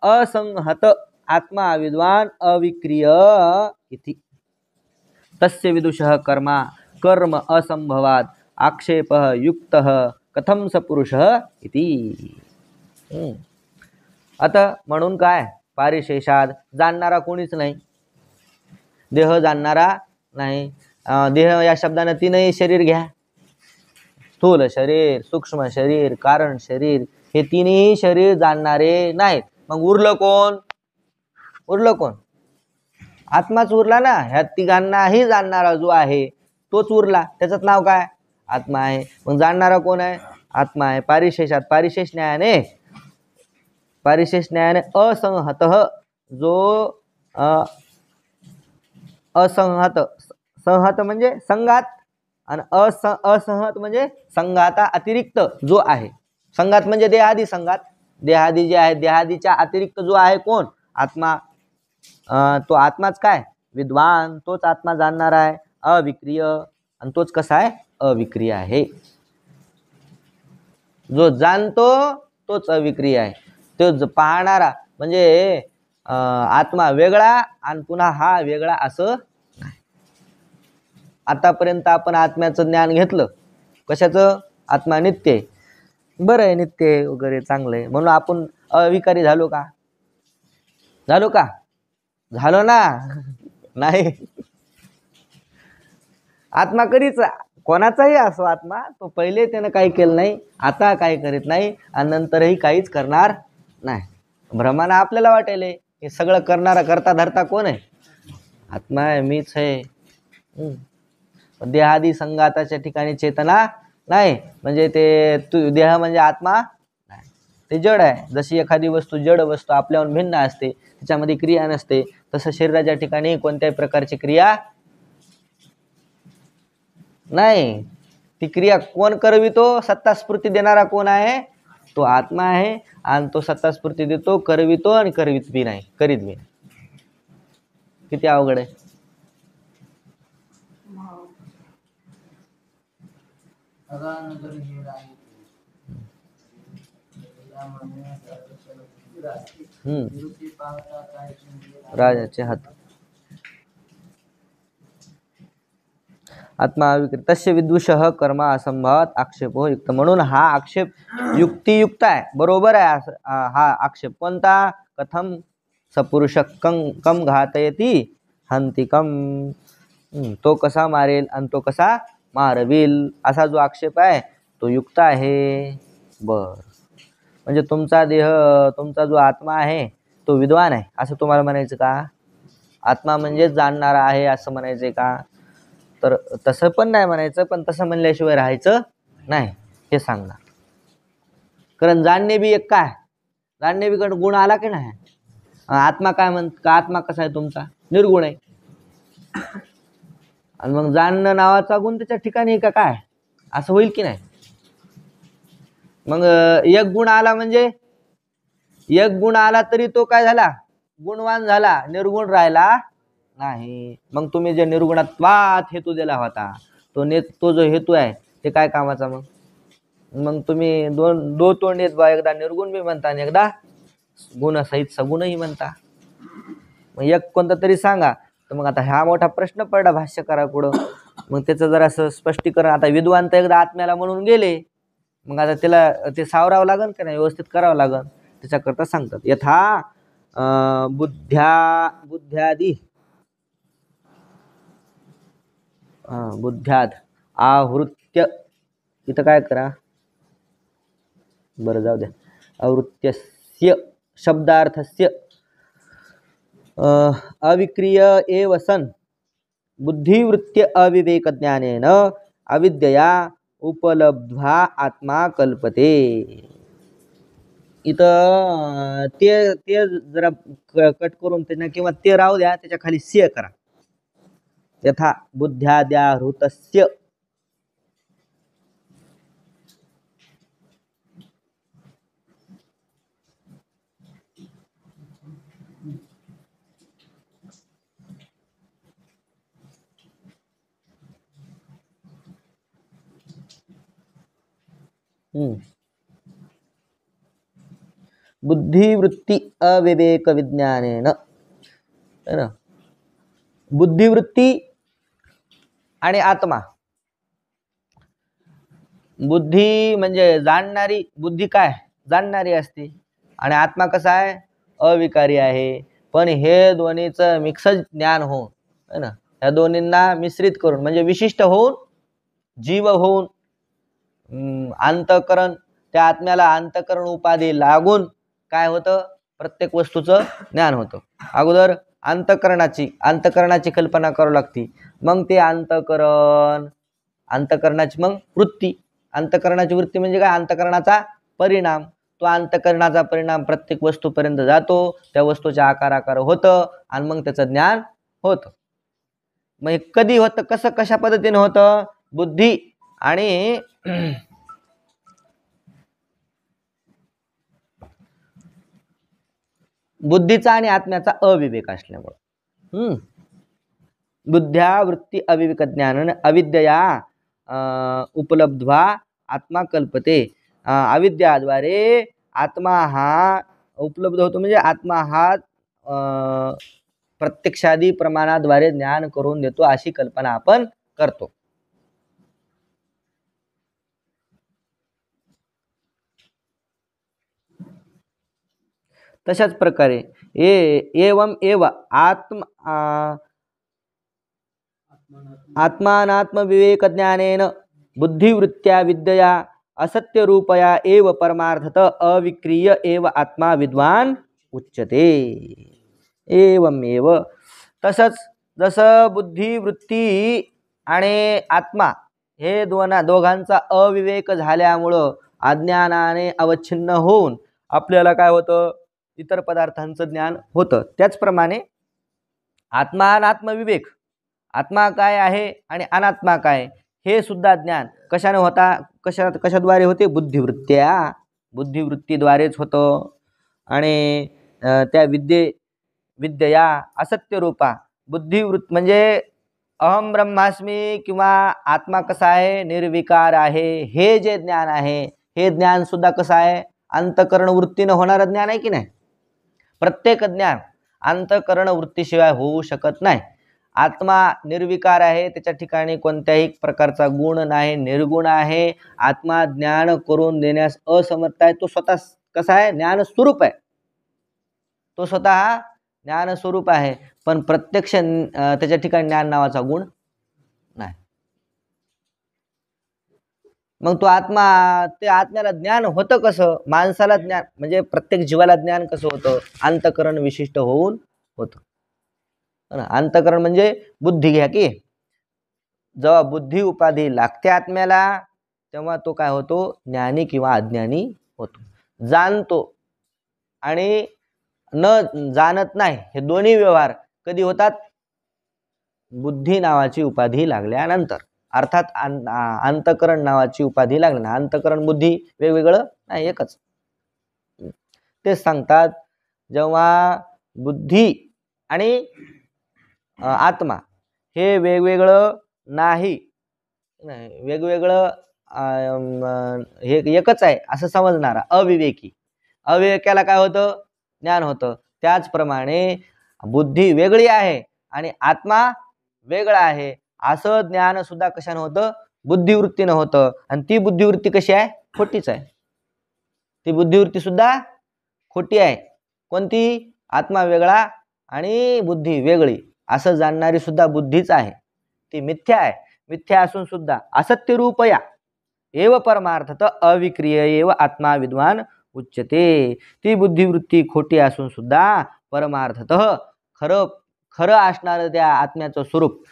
असंहत आत्मा विद्वान अविक्रिय इति तस्य विदुषः कर्म असंभवात आक्षेप युक्त कथम स पुरुषः इति. आता म्हणून काय, पारिशेषात जाणणारा कोणीच नाही, देह जाणणारा नाही. देह या शब्दाने तीनही शरीर घ्या, स्थूल शरीर, सूक्ष्म शरीर, कारण शरीर, हे तिन्ही शरीर जाणणारे नाहीत. मग उरलं कोण? उरलं कोण? आत्माच उरला ना. ह्या तिघांनाही जाणणारा जो आहे तोच उरला. त्याचंच नाव काय? आत्मा आहे. मग जाणणारा कोण आहे? आत्मा आहे. पारिशेषात पारिशेष न्यायाने असंहत, जो असंहत, संहत म्हणजे संघात, आणि असंहत म्हणजे संघाता अतिरिक्त जो आहे. संघात म्हणजे देहादी संघात, देहादी जे आहे, देहादीच्या अतिरिक्त जो आहे कोण? आत्मा. तो आत्माच काय? विद्वान. तोच आत्मा जाणणारा आहे, अविक्रिय. आणि तोच कसा आहे? अविक्रिय आहे. जो जाणतो तोच अविक्रिय आहे. तो पाहणारा म्हणजे आत्मा वेगळा आणि पुन्हा हा वेगळा असं नाही. आतापर्यंत आपण आत्म्याचं ज्ञान घेतलं. कशाचं? आत्मा नित्य आहे. बरं आहे, नित्य आहे वगैरे, चांगलं आहे म्हणून आपण अविकारी झालो का? झालो का? झालो ना? नाही. आत्मा कधीच, कोणाचाही असो आत्मा, तो पहिले त्यानं काही केलं नाही, आता काही करीत नाही आणि नंतरही काहीच करणार नाही. भ्रमानं आपल्याला वाटेल हे सगळं करणारा करता धरता कोण आहे? आत्मा आहे, मीच आहे. देहादी संघाताच्या ठिकाणी चेतना नाही, म्हणजे ते देह म्हणजे आत्मा नाही, ते जड आहे. जशी एखादी वस्तू जड वस्तू आपल्याहून भिन्न असते, त्याच्यामध्ये क्रिया नसते, तसं शरीराच्या ठिकाणी कोणत्याही प्रकारची क्रिया नाही. ती क्रिया कोण करवितो? सत्ता स्फूर्ती देणारा कोण आहे? तो आत्मा आहे. आणि तो सत्ता स्फूर्ती देतो, करवितो आणि करवित बी नाही, करीत बी नाही. किती अवघड आहे. राजाचे हात. आत्मा अविकृत तस्य विदुषः कर्म असंभवात आक्षेपो युक्त. म्हणून हा आक्षेप युक्तियुक्त आहे, बरोबर आहे. हा आक्षेप कोणता? कथम सपुरुष कम घातयती हंती कम. तो कसा मारेल आणि तो कसा मारविल, असा जो आक्षेप आहे तो युक्त आहे. बर, म्हणजे तुमचा देह, तुमचा जो आत्मा आहे तो विद्वान आहे असं तुम्हाला म्हणायचं का? आत्मा म्हणजे जाणणारा आहे असं म्हणायचं का? तर तसं पण नाही म्हणायचं, पण तसं म्हणल्याशिवाय राहायचं नाही हे सांगणार. कारण जाणणे बी एक काय? जाणणे बी गुण आला की नाही? आत्मा काय का? आत्मा कसा आहे तुमचा? निर्गुण आहे. आणि मग जाणणं नावाचा गुण त्याच्या ठिकाणी का काय? असं होईल की नाही? मग एक गुण आला म्हणजे एक गुण आला तरी तो काय झाला? गुणवान झाला, निर्गुण राहिला नाही. मग तुम्ही जे निर्गुणत्वात हेतू दिला होता तो जो हेतू आहे ते काय कामाचा? मग तुम्ही दो तोंड बा, एकदा निर्गुण बी म्हणता आणि एकदा गुणसहित सगुणही म्हणता. मग एक कोणता तरी सांगा. तर मग आता हा मोठा प्रश्न पडला भाष्यकारापुढं. मग त्याचं जरासं स्पष्टीकरण. आता विद्वान तर एकदा आत्म्याला म्हणून गेले, मग आता त्याला ते सावरावं लागन का नाही, व्यवस्थित करावं लागन. त्याच्याकरता सांगतात यथा बुद्ध्यादी बुद्ध्याद आवृत्य. इथं काय करा, बरं जाऊ द्या. आवृत्यस्य शब्दार्थस्य अविक्रिय एव सन बुद्धिवृत्य अविवेक ज्ञानेन अविद्यया उपलब्ध्वा आत्मा कल्पते. इथं ते जरा कट करून त्यांना किंवा ते राहू द्या, त्याच्या खाली स्य करा. यथा बुद्ध्याद्या हृतस्य. बुद्धिवृत्ती अविवेक विज्ञानेन, है ना. बुद्धिवृत्ती आणि आत्मा. बुद्धी म्हणजे जाणणारी, बुद्धी काय जाणणारी असते, आणि आत्मा कसा आहे? अविकारी आहे. पण हे दोन्हीचं मिक्सच ज्ञान होऊन, है ना, या दोन्हींना मिश्रित करून म्हणजे विशिष्ट होऊन जीव होऊन अंतःकरण, त्या आत्म्याला अंतःकरण उपाधी लागून काय होतं, प्रत्येक वस्तूचं ज्ञान होतं. अगोदर अंतःकरणाची कल्पना करावी लागते, मग ते अंतःकरणाची मग वृत्ती. अंतःकरणाची वृत्ती म्हणजे काय, अंतःकरणाचा परिणाम. तो अंतःकरणाचा परिणाम प्रत्येक वस्तूपर्यंत जातो, त्या वस्तूच्या आकार होतं आणि मग त्याचं ज्ञान होतं. मग हे कधी होतं, कशा पद्धतीने होतं, बुद्धी आणि बुद्धीचा आणि आत्म्याचा अविवेक असल्यामुळे बुद्ध्या वृत्ती अविवेक ज्ञान अविद्यया उपलब्ध्वा आत्मा कल्पते. अविद्याद्वारे आत्मा हा उपलब्ध होतो, म्हणजे आत्मा हा प्रत्यक्षादी प्रमाणाद्वारे ज्ञान करून देतो, अशी कल्पना आपण करतो. तशाच प्रकारे एवं एव आत्मानात्म विवेक ज्ञानेन बुद्धिवृत्त्या विद्यया असत्य रूपया एव परमार्थत अविक्रिय एव आत्मा विद्वान उच्यते. एवमेव, तसंच जसं बुद्धिवृत्ती आणि आत्मा हे दोघांचा अविवेक झाल्यामुळं अज्ञानाने अवच्छिन्न होऊन आपल्याला काय होतं, इतर पदार्थांचं ज्ञान होतं. त्याचप्रमाणे आत्मा अनात्म विवेक, आत्मा काय आहे आणि अनात्मा काय, हे सुद्धा ज्ञान कशाने होता, कशाद्वारे होते, बुद्धिवृत्तीद्वारेच होतं. आणि त्या विद्यया असत्य रूपा, बुद्धिवृत्ती म्हणजे अहम ब्रह्मास्मी किंवा आत्मा कसा आहे, निर्विकार आहे, हे जे ज्ञान आहे, हे ज्ञान सुद्धा कसं आहे, अंतःकरण वृत्तीनं होणारं ज्ञान आहे की नाही. प्रत्येक ज्ञान अंतःकरण वृत्तीशिवाय होऊ शकत नाही. आत्मा निर्विकार आहे, त्याच्या ठिकाणी कोणत्याही प्रकारचा गुण नाही, निर्गुण आहे. आत्मा ज्ञान करून देण्यास असमर्थ आहे. तो स्वतः कसा आहे, ज्ञान स्वरूप आहे. तो स्वतः ज्ञान स्वरूप आहे, पण प्रत्यक्ष त्याच्या ठिकाणी ज्ञान नावाचा गुण नाही. मग तो आत्मा, ते आत्म्याला ज्ञान होतं कसं, माणसाला ज्ञान म्हणजे प्रत्येक जीवाला ज्ञान कसं होतं, अंतःकरण विशिष्ट होऊन होतं. अंतःकरण म्हणजे बुद्धी घ्या की, जेव्हा बुद्धी उपाधी लागते आत्म्याला तेव्हा तो काय होतो, ज्ञानी किंवा अज्ञानी होतो. जाणतो आणि न जाणत नाही, हे दोन्ही व्यवहार कधी होतात, बुद्धी नावाची उपाधी लागल्यानंतर. अर्थात अंतःकरण नावाची उपाधी लागली. अंतःकरण बुद्धी वेगवेगळं नाही, एकच. ते सांगतात, जेव्हा बुद्धी आणि आत्मा हे वेगवेगळं नाही, वेगवेगळं हे एकच आहे असं समजणारा अविवेक्याला काय होतं, ज्ञान होतं. त्याचप्रमाणे बुद्धी वेगळी आहे आणि आत्मा वेगळा आहे असं ज्ञान सुद्धा कशाने होतं, बुद्धिवृत्तीनं होतं. आणि ती बुद्धिवृत्ती कशी आहे, खोटीच आहे. ती बुद्धिवृत्ती सुद्धा खोटी आहे. कोणती, आत्मा वेगळा आणि बुद्धी वेगळी असं जाणणारी सुद्धा बुद्धीच आहे, ती मिथ्या आहे. मिथ्या असून सुद्धा असत्य रूपया एव परमार्थत अविक्रिय एव आत्मा विद्वान उच्यते. ती बुद्धिवृत्ती खोटी असून सुद्धा परमार्थत खरं असणारं त्या आत्म्याचं स्वरूप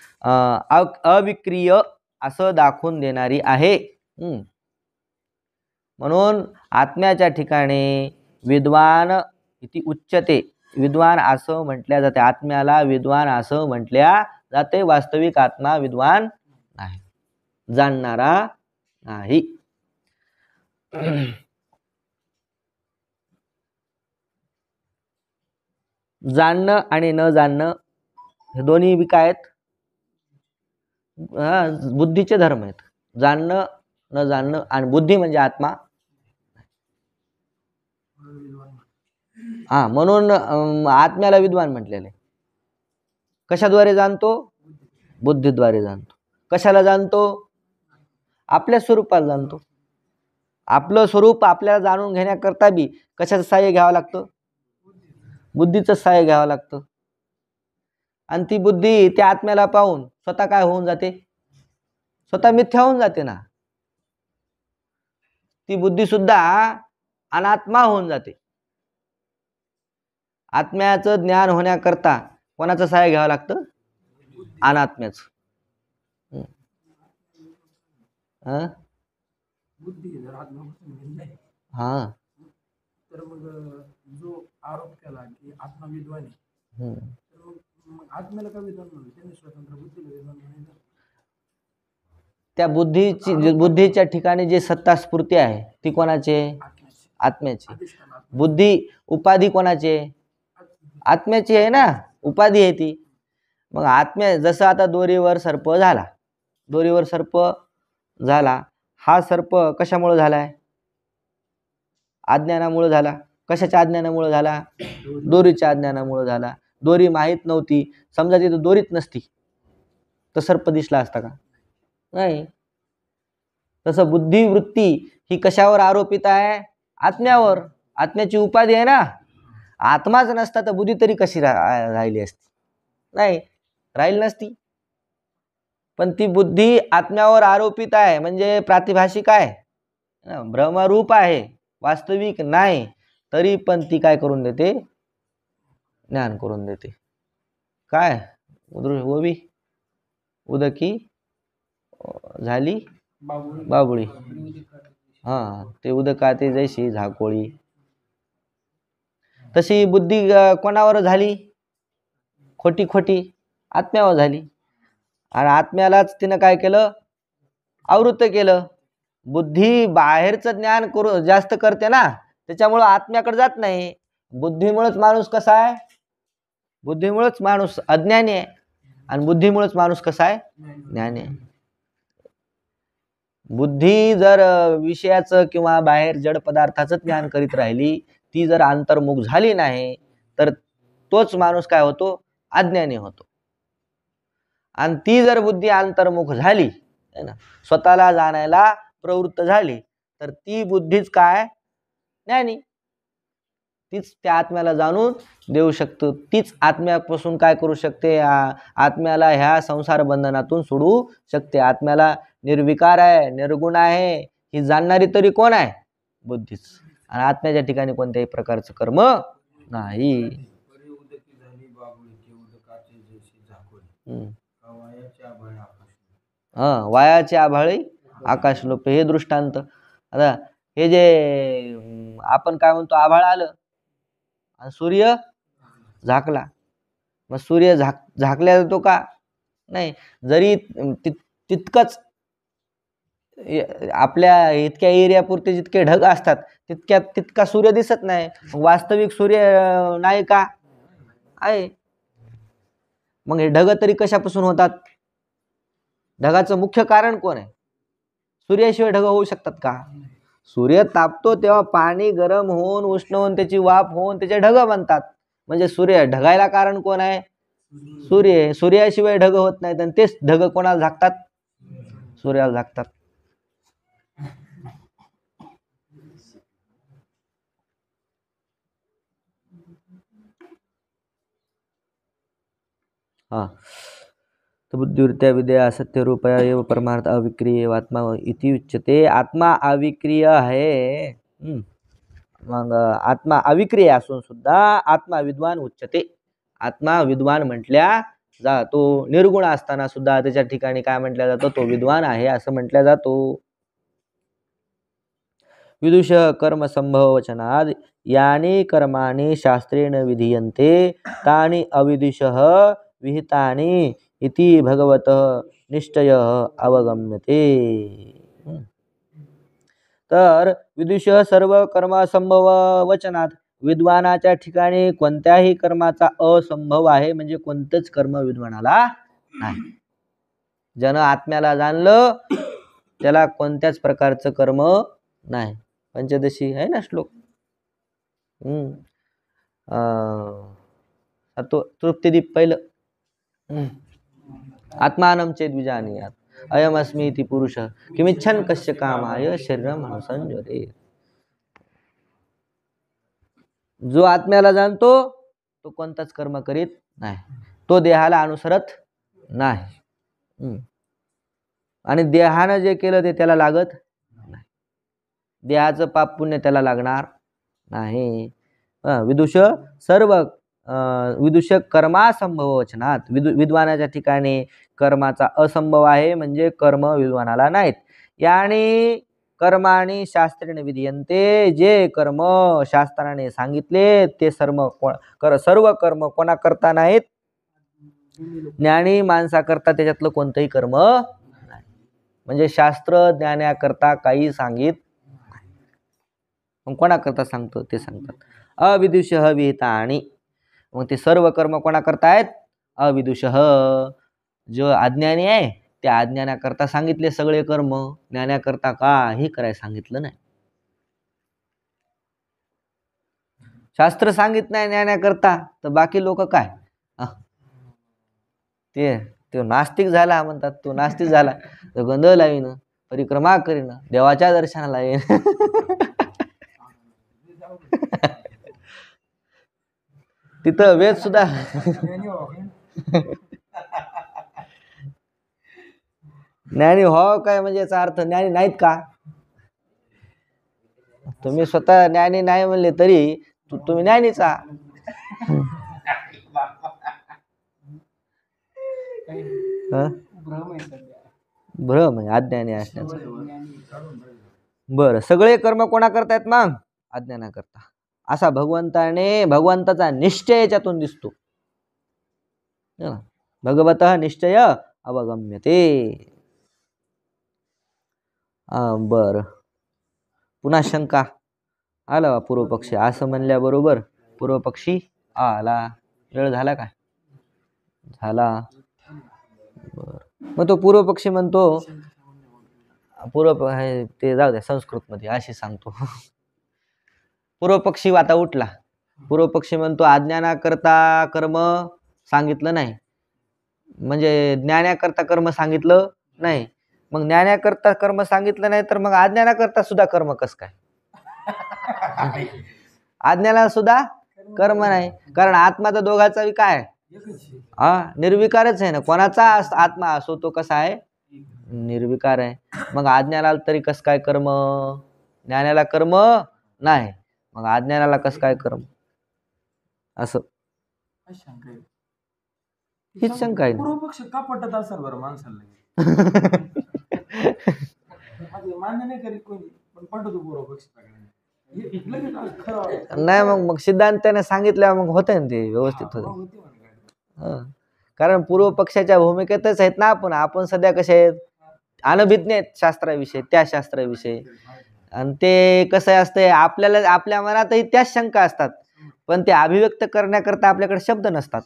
अविक्रिय असं दाखवून देणारी आहे. म्हणून आत्म्याच्या ठिकाणी विद्वान इति उच्यते, विद्वान असं म्हटल्या जाते. आत्म्याला विद्वान असं म्हटल्या जाते. वास्तविक आत्मा विद्वान नाही, जाणणारा नाही. जाणणं आणि न जाणणं हे दोन्ही बी काय आहेत, बुद्धीचे धर्म आहेत. जाणणं न जाणणं, आणि बुद्धी म्हणजे आत्मा. म्हणून आत्म्याला विद्वान म्हटलेले. कशाद्वारे जाणतो, बुद्धीद्वारे जाणतो. कशाला जाणतो, आपल्या स्वरूपाला जाणतो. आपलं स्वरूप आपल्याला जाणून घेण्याकरता बी कशाचं सहाय्य घ्यावं लागतं, बुद्धीचं सहाय्य घ्यावं लागतं. आणि ती बुद्धी त्या आत्म्याला पाहून स्वतः काय होऊन जाते, स्वतः मिथ्या होऊन जाते ना. ती बुद्धी सुद्धा अनात्मा होऊन जाते. आत्म्याचं ज्ञान होण्याकरता कोणाचं सहाय्य घ्यावं लागतं? अनात्म्याचं. हा, तर मग जो आरोप केला की आत्मा विद्वान आहे, तर मग आत्म्याला का विद्वान म्हणलं? त्यांनी स्वतंत्र बुद्धीला विद्वान म्हणायचं. त्या बुद्धीच्या ठिकाणी जे सत्ता स्फूर्ती आहे ती कोणाचे? आत्म्याची. बुद्धी उपाधी कोणाचे? आत्म्याची आहे ना, उपाधी आहे ती. मग आत्म्या जसं आता दोरीवर सर्प झाला, दोरीवर सर्प झाला, हा सर्प कशामुळे झालाय? अज्ञानामुळे झाला. कशाच्या अज्ञानामुळे झाला? दोरीच्या अज्ञानामुळे झाला. दोरी माहीत नव्हती. समजा तिथं दोरीच नसती तर सर्प दिसला असता का? नाही. तसं बुद्धिवृत्ती ही कशावर आरोपित आहे? आत्म्यावर. आत्म्याची उपाधी आहे ना. आत्माच नसता तर बुद्धी तरी कशी राहिली असती? नाही, राहिली नसती. पण ती बुद्धी आत्म्यावर आरोपित आहे म्हणजे प्रातिभाषिक आहे, भ्रमरूप आहे, वास्तविक नाही. तरी पण ती काय करून देते? ज्ञान करून देते. काय? ओवी उदकी झाली बाबुळी. हा, ते उदकाते जैशी झाकोळी. तशी बुद्धी कोणावर झाली? खोटी खोटी आत्म्यावर झाली. आणि आत्म्यालाच तिनं काय केलं? आवृत्त केलं. बुद्धी बाहेरचं ज्ञान जास्त करते ना, त्याच्यामुळं आत्म्याकडे जात नाही. बुद्धीमुळेच माणूस कसा आहे? बुद्धीमुळेच माणूस अज्ञानी आहे आणि बुद्धीमुळेच माणूस कसा आहे? ज्ञानी आहे. बुद्धी जर विषयाचं किंवा बाहेर जड पदार्थाचं ज्ञान करीत राहिली, ती जर अंतर्मुख झाली नाही तर तोच माणूस काय होतो? अज्ञानी होतो. आणि ती जर बुद्धी अंतर्मुख झाली, स्वतःला जाणायला प्रवृत्त झाली, तर ती बुद्धीच काय? ज्ञानी. तीच त्या आत्म्याला जाणून देऊ शकतो. तीच आत्म्यापासून काय करू शकते? आत्म्याला ह्या संसार बंधनातून सोडू शकते. आत्म्याला निर्विकार आहे, निर्गुण आहे ही जाणणारी तरी कोण आहे? बुद्धीच. आणि आत्म्याच्या ठिकाणी कोणत्याही प्रकारचं कर्म नाही. वायाचे आभाळी आकाश लोप, हे दृष्टांत. आता हे जे आपण काय म्हणतो, आभाळ आलं आणि सूर्य झाकला, मग सूर्य झाकल्या जातो का? नाही. जरी तितकंच आपल्या इतक्या एरियापुरते जितके ढग असतात तितका सूर्य दिसत नाही. वास्तविक सूर्य नाही का? आहे. मग हे ढग तरी कशापासून होतात? ढगाचं मुख्य कारण कोण आहे? सूर्याशिवाय ढग होऊ शकतात का? सूर्य तापतो तेव्हा पाणी गरम होऊन उष्ण होऊन त्याची वाफ होऊन त्याचे ढग बनतात. म्हणजे सूर्य ढगायला कारण कोण आहे? सूर्य. सूर्याशिवाय ढग होत नाहीत आणि तेच ढग कोणाला झाकतात? सूर्याला झाकतात. हा, तर बुद्धिवृत्त्या विद्या सत्यरूपया एव परमार्थ अविक्रिय आत्मा इति उच्यते. आत्मा अविक्रिय आहे. मग आत्मा अविक्रिय असून सुद्धा आत्मा विद्वान उच्यते. आत्मा विद्वान म्हटल्या जातो. निर्गुण असताना सुद्धा त्याच्या ठिकाणी काय म्हटलं जातं? तो विद्वान आहे असं म्हटलं जातो. विदुष कर्म संभव वचनाद यानी कर्माणि शास्त्रेण विधीयन्ते तानि अविदुषः विहितानि इति भगवतः निश्चयः अवगम्यते. तर विदुष सर्व कर्म संभव वचनात, विद्वानाच्या ठिकाणी कोणत्याही कर्माचा असंभव आहे, म्हणजे कोणतंच कर्म विद्वानाला नाही. ज्यानं आत्म्याला जाणलं त्याला कोणत्याच प्रकारचं कर्म नाही. पंचदशी आहे ना श्लोक. तो तृप्तिदीप पहिलं. आत्मानं चेद विजानीयात अयमस्मी इति पुरुषः किमिच्छन् कस्य कामाय शरीरम अनुसंजते. जो आत्म्याला जाणतो तो कोणताच कर्म करीत नाही. तो देहाला अनुसरत नाही. आणि देहानं जे केलं ते त्याला लागत नाही. देहाचं पाप पुण्य त्याला लागणार नाही. विदुष सर्व विदुष कर्मासंभव वचनात विद्वानाच्या ठिकाणी कर्माचा असंभव आहे, म्हणजे कर्म विद्वानाला नाहीत. याने कर्माणी शास्त्रेण विधीयन्ते, जे कर्म शास्त्राने सांगितले ते सर्व कर्म कोणा करता नाहीत? ज्ञानी माणसा करता त्याच्यातलं कोणतंही कर्म नाही. म्हणजे शास्त्र ज्ञानाकरता काही सांगित मग कोणा करता सांगतो ते सांगतात. अविदुषः विहितानि, मग ते सर्व कर्म कोणा करतायत? अविदुषः, जो अज्ञानी आहे त्या अज्ञानाकरता सांगितले सगळे कर्म, ज्ञानाकरता काही करायला सांगितलं नाही. शास्त्र सांगित नाही ज्ञानाकरता तर बाकी लोक काय? ते नास्तिक झाला म्हणतात. तो नास्तिक झाला तर गंध लावीन, परिक्रमा करीन, देवाच्या दर्शनाला येईन. तिथं वेद सुद्धा ज्ञानी हो काय म्हणजे याचा अर्थ ज्ञानी नाहीत का? तुम्ही स्वतः ज्ञानी नाही म्हणले तरी तुम्ही ज्ञानीचा. भ्रम आहे अज्ञानी असण्याचा. बरं, सगळे कर्म कोणा करतायत मग? अज्ञाना करता. असा भगवंताचा निश्चय याच्यातून दिसतो. भगवतः निश्चय अवगम्यते. बर, पुन्हा शंका आला पूर्वपक्षी. असं म्हणल्याबरोबर पूर्वपक्षी आला. वेळ झाला काय? झाला. बर, मग तो पूर्वपक्षी म्हणतो, ते जाऊ द्या, संस्कृतमध्ये अशी सांगतो. पूर्वपक्षी आता उठला. पूर्वपक्षी म्हणतो अज्ञानाकरता कर्म सांगितलं नाही, म्हणजे ज्ञानाकरता कर्म सांगितलं नाही. मग ज्ञानाकरता कर्म सांगितलं नाही तर मग अज्ञानाकरता सुद्धा कर्म कस काय? अज्ञानाला सुद्धा कर्म नाही, कारण आत्मा तर दोघाचा काय? निर्विकारच आहे ना. कोणाचा आत्मा असो तो कसा आहे? निर्विकार आहे. मग अज्ञानाला तरी कस काय कर्म? ज्ञानाला कर्म नाही, मग अज्ञानाला कस काय कर्म? असं हीच शंका आहे. पूर्वपक्ष का पटत असेल बरं माणसाला? मान्य नाही करीत कोणी, पण पटतो पूर्वपक्ष. नाही मग सिद्धांताने सांगितलं मग होते ना ते व्यवस्थित होते. कारण पूर्व पक्षाच्या भूमिकेतच आहेत ना आपण सध्या कसे आहेत? अनभिज्ञ आहेत शास्त्राविषयी, त्या शास्त्राविषयी. आणि ते कसं असतंय, आपल्याला आपल्या मनातही त्याच शंका असतात, पण ते अभिव्यक्त करण्याकरता आपल्याकडे शब्द नसतात.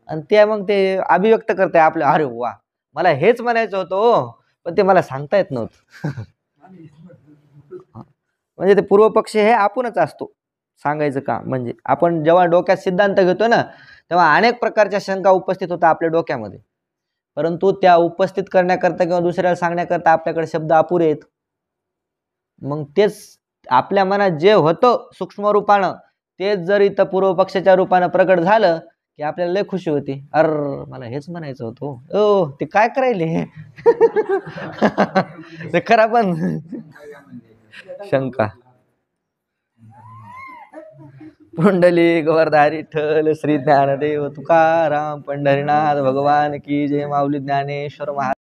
आणि ते मग ते अभिव्यक्त करते आपल्या, अरे वा मला हेच म्हणायचं होतं, पण ते मला सांगता येत नव्हतं. म्हणजे ते पूर्वपक्ष हे आपणच असतो सांगायचं का? म्हणजे आपण जेव्हा डोक्यात सिद्धांत घेतो ना, तेव्हा अनेक प्रकारच्या शंका उपस्थित होतात आपल्या डोक्यामध्ये, परंतु त्या उपस्थित करण्याकरता किंवा दुसऱ्याला सांगण्याकरता आपल्याकडे शब्द अपुरे आहेत. मग तेच आपल्या मनात जे होतं सूक्ष्म रूपानं, तेच जर इथं पूर्वपक्षाच्या रूपानं प्रकट झालं की आपल्याला लय खुशी होती. मला हेच म्हणायचं होतं. ओ ते काय करायले ते खरा. पण शंका. पुंडलिक वरदारी विठ्ठल श्री ज्ञानदेव तुकाराम पंढरीनाथ भगवान की जय. माऊली ज्ञानेश्वर महाराज.